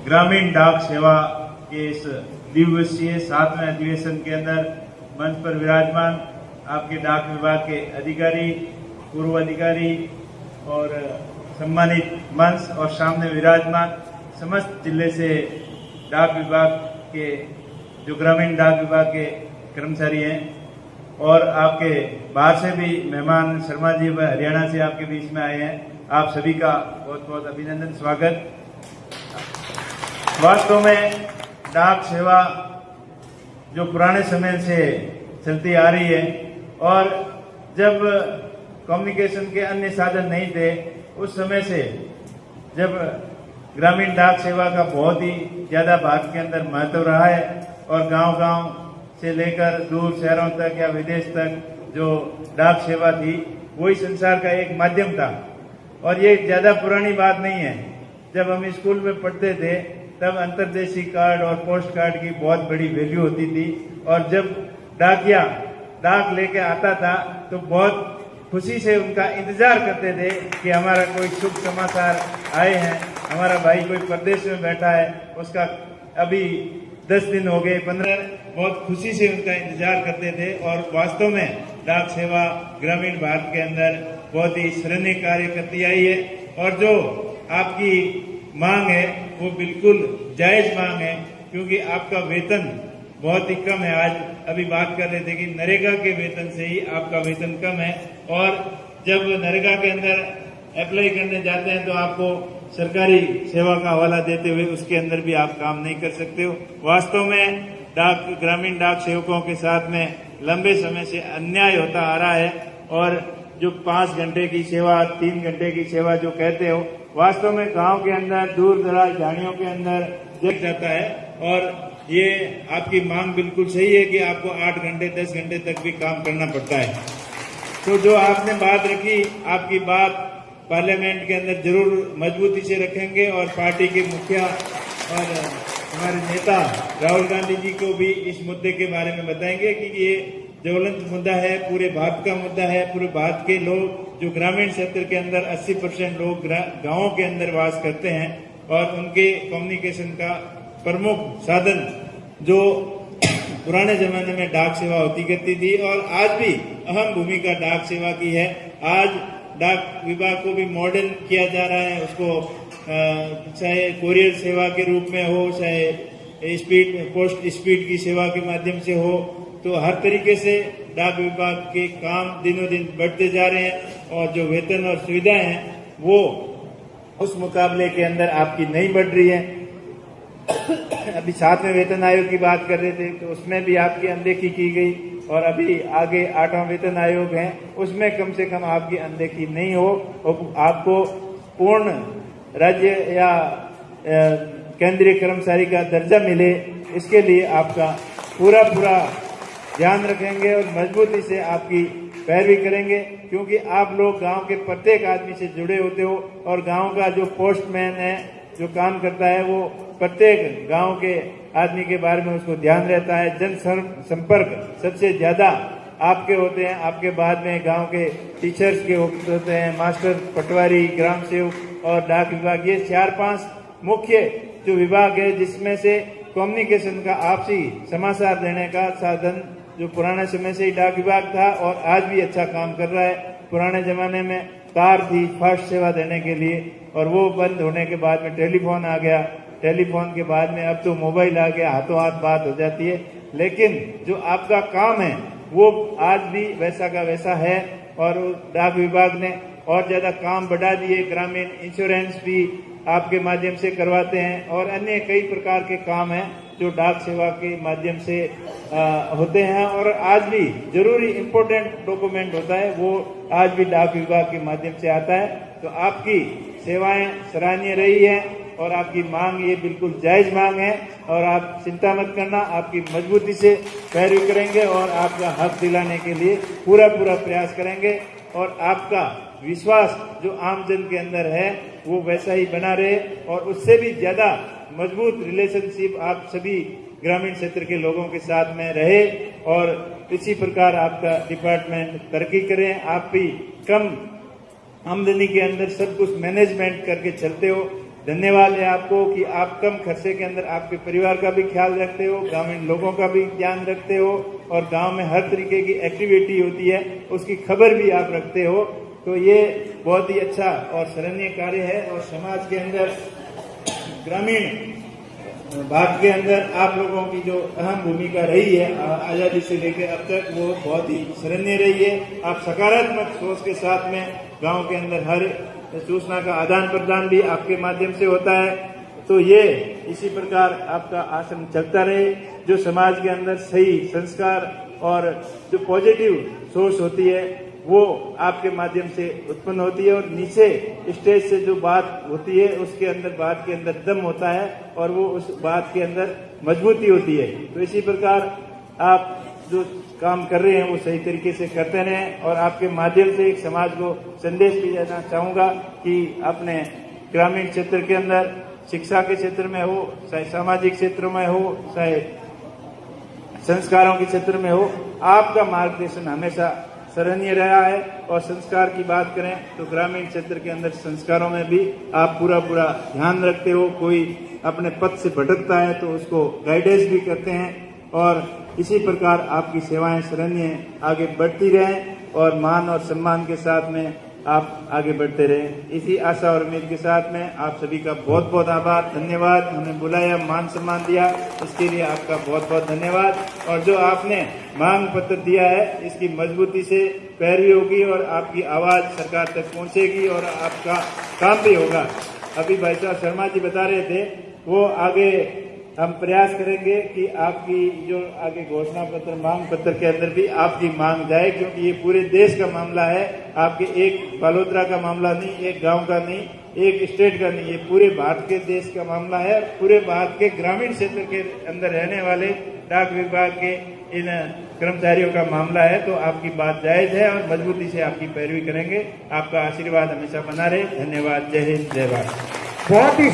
ग्रामीण डाक सेवा के इस दिवसीय 7वें अधिवेशन के अंदर मंच पर विराजमान आपके डाक विभाग के अधिकारी, पूर्व अधिकारी और सम्मानित मंच और सामने विराजमान समस्त जिले से डाक विभाग के जो ग्रामीण डाक विभाग के कर्मचारी हैं और आपके बाहर से भी मेहमान शर्मा जी व हरियाणा से आपके बीच में आए हैं, आप सभी का बहुत बहुत अभिनंदन, स्वागत। वास्तव में डाक सेवा जो पुराने समय से चलती आ रही है और जब कम्युनिकेशन के अन्य साधन नहीं थे उस समय से जब ग्रामीण डाक सेवा का बहुत ही ज्यादा भारत के अंदर महत्व रहा है और गांव-गांव से लेकर दूर शहरों तक या विदेश तक जो डाक सेवा थी वही संसार का एक माध्यम था। और ये ज्यादा पुरानी बात नहीं है। जब हम स्कूल में पढ़ते थे तब अंतर्देशीय कार्ड और पोस्ट कार्ड की बहुत बड़ी वैल्यू होती थी और जब डाकिया डाक लेके आता था तो बहुत खुशी से उनका इंतजार करते थे कि हमारा कोई शुभ समाचार आए हैं, हमारा भाई कोई प्रदेश में बैठा है, उसका अभी 10 दिन हो गए, 15, बहुत खुशी से उनका इंतजार करते थे। और वास्तव में डाक सेवा ग्रामीण भारत के अंदर बहुत ही सराहनीय कार्य करती आई है और जो आपकी मांग है वो बिल्कुल जायज मांग है, क्योंकि आपका वेतन बहुत ही कम है। आज अभी बात कर रहे थे कि नरेगा के वेतन से ही आपका वेतन कम है और जब नरेगा के अंदर अप्लाई करने जाते हैं तो आपको सरकारी सेवा का हवाला देते हुए उसके अंदर भी आप काम नहीं कर सकते हो। वास्तव में ग्रामीण डाक सेवकों के साथ में लंबे समय से अन्याय होता आ रहा है और जो 5 घंटे की सेवा, 3 घंटे की सेवा जो कहते हो, वास्तव में गांव के अंदर दूर दराज झाड़ियों के अंदर जग जाता है। और ये आपकी मांग बिल्कुल सही है कि आपको 8 घंटे 10 घंटे तक भी काम करना पड़ता है। तो जो आपने बात रखी, आपकी बात पार्लियामेंट के अंदर जरूर मजबूती से रखेंगे और पार्टी के मुखिया और हमारे नेता राहुल गांधी जी को भी इस मुद्दे के बारे में बताएंगे कि ये ज्वलंत मुद्दा है, पूरे भारत का मुद्दा है। पूरे भारत के लोग जो ग्रामीण क्षेत्र के अंदर 80% लोग गांवों के अंदर वास करते हैं और उनके कम्युनिकेशन का प्रमुख साधन जो पुराने जमाने में डाक सेवा होती करती थी और आज भी अहम भूमिका डाक सेवा की है। आज डाक विभाग को भी मॉडर्न किया जा रहा है, उसको चाहे कोरियर सेवा के रूप में हो, चाहे पोस्ट स्पीड की सेवा के माध्यम से हो, तो हर तरीके से डाक विभाग के काम दिनों दिन बढ़ते जा रहे हैं और जो वेतन और सुविधाएं हैं वो उस मुकाबले के अंदर आपकी नहीं बढ़ रही है। अभी 7वें वेतन आयोग की बात कर रहे थे तो उसमें भी आपकी अनदेखी की गई और अभी आगे 8वां वेतन आयोग है, उसमें कम से कम आपकी अनदेखी नहीं हो और आपको पूर्ण राज्य या केंद्रीय कर्मचारी का दर्जा मिले, इसके लिए आपका पूरा ध्यान रखेंगे और मजबूती से आपकी पैरवी करेंगे, क्योंकि आप लोग गांव के प्रत्येक आदमी से जुड़े होते हो और गांव का जो पोस्टमैन है जो काम करता है वो प्रत्येक गांव के आदमी के बारे में उसको ध्यान रहता है। जन संपर्क सबसे ज्यादा आपके होते हैं, आपके बाद में गांव के टीचर्स के होते हैं, मास्टर, पटवारी, ग्राम सेवक और डाक विभाग। ये 4-5 मुख्य जो विभाग है जिसमें से कम्युनिकेशन का आपसी समाचार देने का साधन जो पुराने समय से ही डाक विभाग था और आज भी अच्छा काम कर रहा है। पुराने जमाने में तार थी फास्ट सेवा देने के लिए और वो बंद होने के बाद में टेलीफोन आ गया, टेलीफोन के बाद में अब तो मोबाइल आ गया, हाथों हाथ बात हो जाती है। लेकिन जो आपका काम है वो आज भी वैसा का वैसा है और डाक विभाग ने और ज्यादा काम बढ़ा दिए। ग्रामीण इंश्योरेंस भी आपके माध्यम से करवाते हैं और अन्य कई प्रकार के काम हैं जो डाक सेवा के माध्यम से होते हैं और आज भी जरूरी इम्पोर्टेंट डॉक्यूमेंट होता है वो आज भी डाक विभाग के माध्यम से आता है। तो आपकी सेवाएं सराहनीय रही हैं और आपकी मांग ये बिल्कुल जायज मांग है और आप चिंता मत करना, आपकी मजबूती से पैरवी करेंगे और आपका हक दिलाने के लिए पूरा प्रयास करेंगे और आपका विश्वास जो आम जन के अंदर है वो वैसा ही बना रहे और उससे भी ज्यादा मजबूत रिलेशनशिप आप सभी ग्रामीण क्षेत्र के लोगों के साथ में रहे और इसी प्रकार आपका डिपार्टमेंट तरक्की करे। आप भी कम आमदनी के अंदर सब कुछ मैनेजमेंट करके चलते हो धन्यवाद है आपको कि आप कम खर्चे के अंदर आपके परिवार का भी ख्याल रखते हो, ग्रामीण लोगों का भी ध्यान रखते हो और गांव में हर तरीके की एक्टिविटी होती है उसकी खबर भी आप रखते हो। तो ये बहुत ही अच्छा और सराहनीय कार्य है और समाज के अंदर ग्रामीण भाग के अंदर आप लोगों की जो अहम भूमिका रही है आजादी से लेकर अब तक वो बहुत ही सराहनीय रही है। आप सकारात्मक सोच के साथ में गांव के अंदर हर सूचना का आदान प्रदान भी आपके माध्यम से होता है। तो ये इसी प्रकार आपका आश्रम चलता रहे, जो समाज के अंदर सही संस्कार और जो पॉजिटिव सोच होती है वो आपके माध्यम से उत्पन्न होती है और नीचे स्टेज से जो बात होती है उसके अंदर बात के अंदर दम होता है और वो उस बात के अंदर मजबूती होती है। तो इसी प्रकार आप जो काम कर रहे हैं वो सही तरीके से करते रहें और आपके माध्यम से एक समाज को संदेश भी देना चाहूंगा कि अपने ग्रामीण क्षेत्र के अंदर शिक्षा के क्षेत्र में हो, चाहे सामाजिक क्षेत्रों में हो, चाहे संस्कारों के क्षेत्र में हो, आपका मार्गदर्शन हमेशा सराहनीय रहा है। और संस्कार की बात करें तो ग्रामीण क्षेत्र के अंदर संस्कारों में भी आप पूरा ध्यान रखते हो। कोई अपने पथ से भटकता है तो उसको गाइडेंस भी करते हैं और इसी प्रकार आपकी सेवाएं सराहनीय आगे बढ़ती रहें और मान और सम्मान के साथ में आप आगे बढ़ते रहें। इसी आशा और उम्मीद के साथ में आप सभी का बहुत बहुत आभार, धन्यवाद। हमें बुलाया, मान सम्मान दिया, इसके लिए आपका बहुत बहुत धन्यवाद। और जो आपने मांग पत्र दिया है इसकी मजबूती से पैरवी होगी और आपकी आवाज सरकार तक पहुंचेगी और आपका काम भी होगा। अभी भाई साहब शर्मा जी बता रहे थे वो आगे हम प्रयास करेंगे कि आपकी जो आगे घोषणा पत्र मांग पत्र के अंदर भी आपकी मांग जाए, क्योंकि ये पूरे देश का मामला है। आपके एक बालोतरा का मामला नहीं, एक गांव का नहीं, एक स्टेट का नहीं, ये पूरे भारत के देश का मामला है। पूरे भारत के ग्रामीण क्षेत्र के अंदर रहने वाले डाक विभाग के इन कर्मचारियों का मामला है। तो आपकी बात जायज है और मजबूती से आपकी पैरवी करेंगे। आपका आशीर्वाद हमेशा बना रहे। धन्यवाद। जय हिंद, जय भारत। बहुत ही